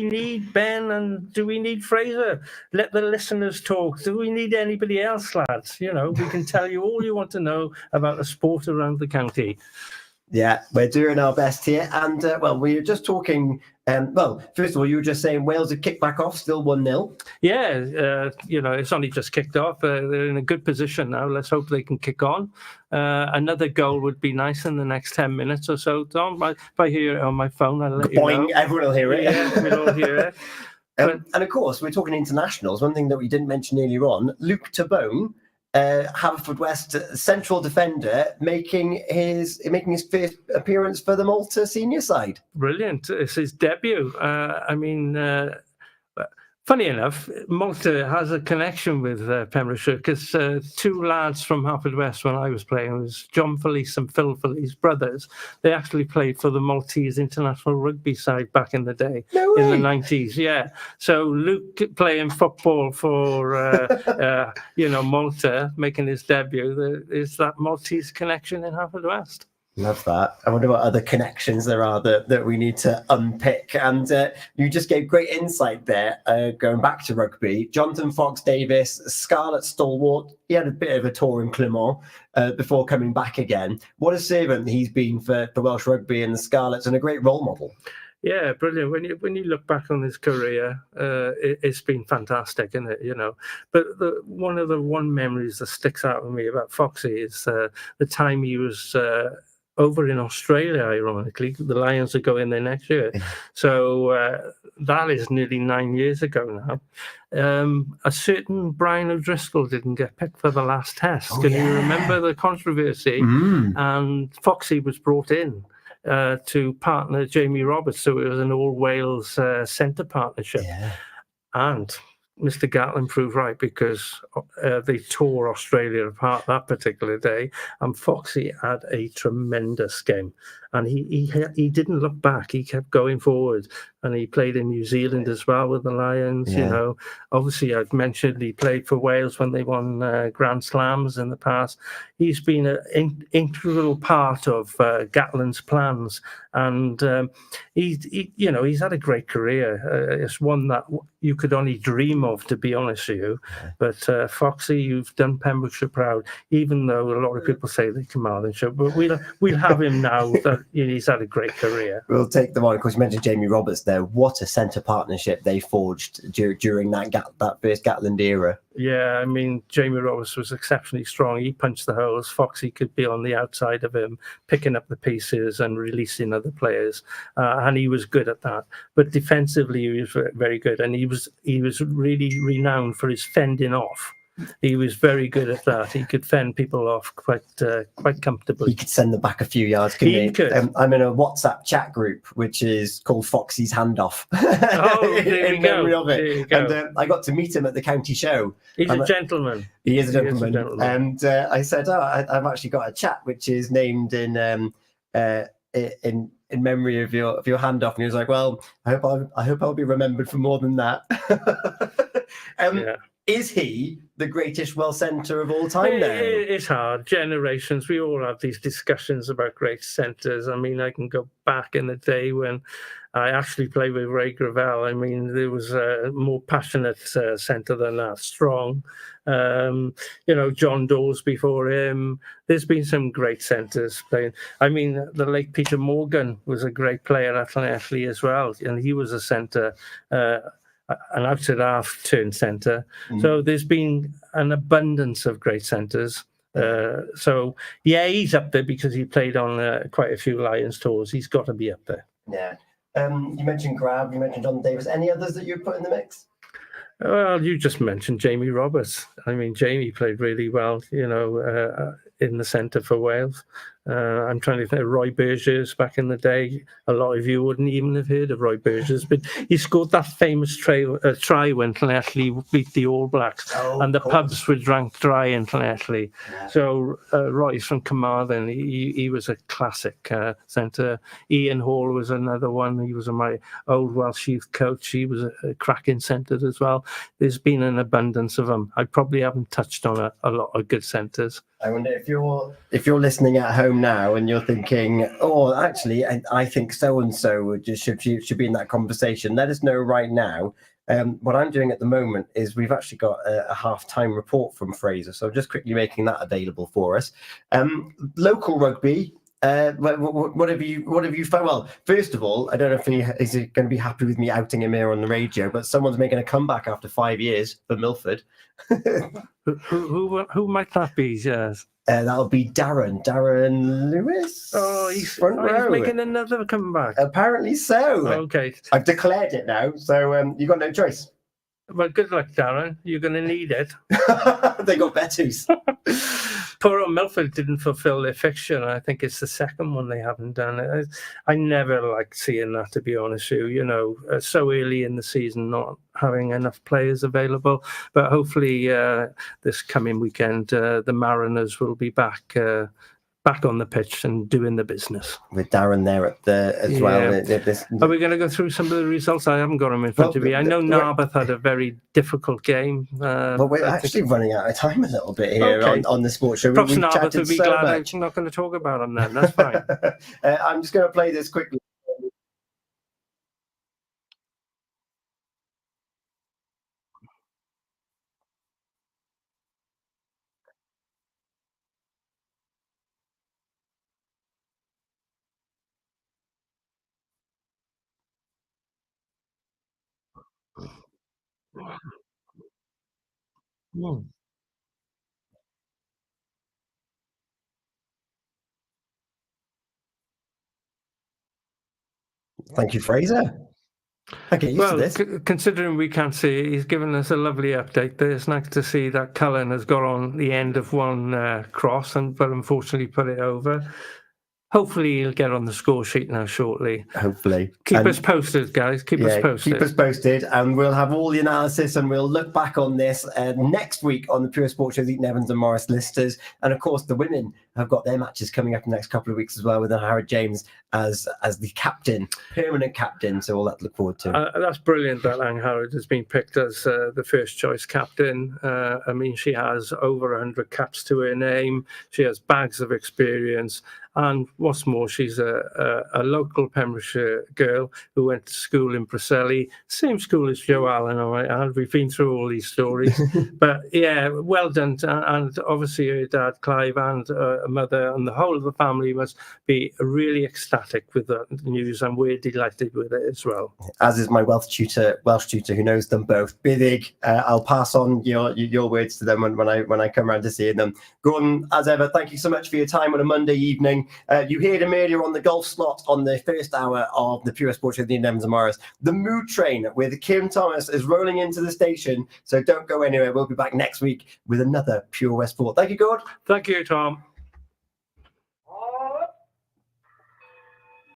we need Ben and do we need Fraser? Let the listeners talk. Do we need anybody else, lads? We can tell you all you want to know about the sport around the county. Yeah, we're doing our best here. And, we were just talking, first of all, you were just saying Wales have kicked back off, still 1-0. Yeah, it's only just kicked off. They're in a good position now. Let's hope they can kick on. Another goal would be nice in the next 10 minutes or so, Tom. If I hear it on my phone, I'll let you know. Everyone will hear it. Yeah, we'll all hear it. And of course, we're talking internationals. One thing that we didn't mention earlier on, Luke Tabone, Haverfordwest central defender, making his first appearance for the Malta senior side. Brilliant! It's his debut. Funny enough, Malta has a connection with Pembrokeshire because two lads from Haverfordwest when I was playing, it was John Felice and Phil Felice, brothers. They actually played for the Maltese international rugby side back in the day, in the 90s. Yeah. So Luke playing football for Malta, making his debut. There's that Maltese connection in Haverfordwest. Love that. I wonder what other connections there are that we need to unpick. And you just gave great insight there, going back to rugby. Jonathan Fox Davies, Scarlet stalwart. He had a bit of a tour in Clermont before coming back again. What a servant he's been for Welsh rugby and the Scarlets, and a great role model. Yeah, brilliant. When you look back on his career, it's been fantastic, isn't it? But one of the memories that sticks out with me about Foxy is the time he was over in Australia. Ironically, the Lions are going there next year, so that is nearly 9 years ago now. A certain Brian O'Driscoll didn't get picked for the last test. Can you remember the controversy? And Foxy was brought in to partner Jamie Roberts, so it was an all Wales centre partnership. And Mr. Gatlin proved right, because they tore Australia apart that particular day, and Foxy had a tremendous game, and he didn't look back. He kept going forward, and he played in New Zealand as well with the Lions. Obviously I've mentioned he played for Wales when they won Grand Slams in the past. He's been an integral part of Gatlin's plans, and he's had a great career. It's one that you could only dream of, to be honest with you. But Foxy, you've done Pembrokeshire proud, even though a lot of people say they Carmarthenshire. But we'll have him now that he's had a great career. We'll take them on. Of course, you mentioned Jamie Roberts there. What a centre partnership they forged during that first Gatland era. Yeah, I mean, Jamie Roberts was exceptionally strong. He punched the holes. Foxy could be on the outside of him, picking up the pieces and releasing other players, and he was good at that. But defensively, he was very good, and he was really renowned for his fending off. He was very good at that. He could fend people off quite comfortably. He could send them back a few yards, couldn't he? Could. I'm in a WhatsApp chat group which is called Foxy's Handoff. In memory of it. There you go. And I got to meet him at the county show. He's a gentleman. He is a gentleman. And I said, I've actually got a chat which is named in memory of your handoff. And he was like, well, I hope I'll be remembered for more than that. Is he the greatest Welsh centre of all time now? It's hard. Generations, we all have these discussions about great centres. I mean, I can go back in the day when I actually played with Ray Gravel. I mean, there was a more passionate centre than that, strong. John Dawes before him. There's been some great centres playing. I mean, the late Peter Morgan was a great player at Llanelli as well, and he was a centre. An outside half turn centre. So there's been an abundance of great centres. He's up there because he played on quite a few Lions tours. He's got to be up there. Yeah. You mentioned Grab, you mentioned John Davis. Any others that you'd put in the mix? Well, you just mentioned Jamie Roberts. I mean, Jamie played really well, in the centre for Wales. I'm trying to think of Roy Burgess back in the day. A lot of you wouldn't even have heard of Roy Burgess, but he scored that famous try when Llanelli beat the All Blacks, and the pubs were drunk dry in Llanelli. Yeah. So Roy's from Carmarthen. He was a classic centre. Ian Hall was another one. He was my old Welsh youth coach. He was a cracking centre as well. There's been an abundance of them. I probably haven't touched on a lot of good centres. I wonder if you're listening at home home now and you're thinking, oh, actually, I think so-and-so should be in that conversation, let us know right now. What I'm doing at the moment is we've actually got a half-time report from Fraser, so I'm just quickly making that available for us. Local rugby. What have you found? Well, first of all, I don't know if is going to be happy with me outing him here on the radio, but someone's making a comeback after 5 years for Milford. Who might that be? Yes. That'll be Darren Lewis. Oh, he's row. making another comeback. Apparently so. Okay. I've declared it now, so you've got no choice. Well, good luck, Darren. You're going to need it. They got Bettys. Poor old Milford didn't fulfil their fixture. I think it's the second one they haven't done. I never like seeing that, to be honest with you. You know, so early in the season, not having enough players available. But hopefully this coming weekend, the Mariners will be back on the pitch and doing the business. With Darren there as well. Are we going to go through some of the results? I haven't got them in front of me. I know Narberth had a very difficult game. But we're actually running out of time a little bit here on the sports show. Perhaps Narberth would be glad I'm not going to talk about them then. That's fine. I'm just going to play this quickly. Thank you, Fraser. Okay, considering we can't see it, he's given us a lovely update there. It's nice to see that Cullen has got on the end of one cross, but unfortunately put it over. Hopefully he'll get on the score sheet now shortly. Hopefully. Keep us posted, guys. Keep us posted. Keep us posted, and we'll have all the analysis, and we'll look back on this next week on the Pure Sports Show's Eaton-Evans and Morris Solicitors. And of course, the women have got their matches coming up in the next couple of weeks as well, with Harrod James as the captain, permanent captain. So all that to look forward to. That's brilliant that Ang Harrod has been picked as the first choice captain. I mean, she has over 100 caps to her name. She has bags of experience. And what's more, she's a local Pembrokeshire girl who went to school in Preseli, same school as Joe Allen. All right, we've been through all these stories, but yeah, well done. And obviously, her dad Clive and mother and the whole of the family must be really ecstatic with that news, and we're delighted with it as well. As is my Welsh tutor who knows them both. Big. I'll pass on your words to them when I come around to see them. Gordon, as ever, thank you so much for your time on a Monday evening. You heard him earlier on the golf slot on the first hour of the Pure Sports with the Eaton-Evans and Morris. The mood train with Kieran Thomas is rolling into the station, so don't go anywhere. We'll be back next week with another Pure West Sport. Thank you, Gord. Thank you, Tom.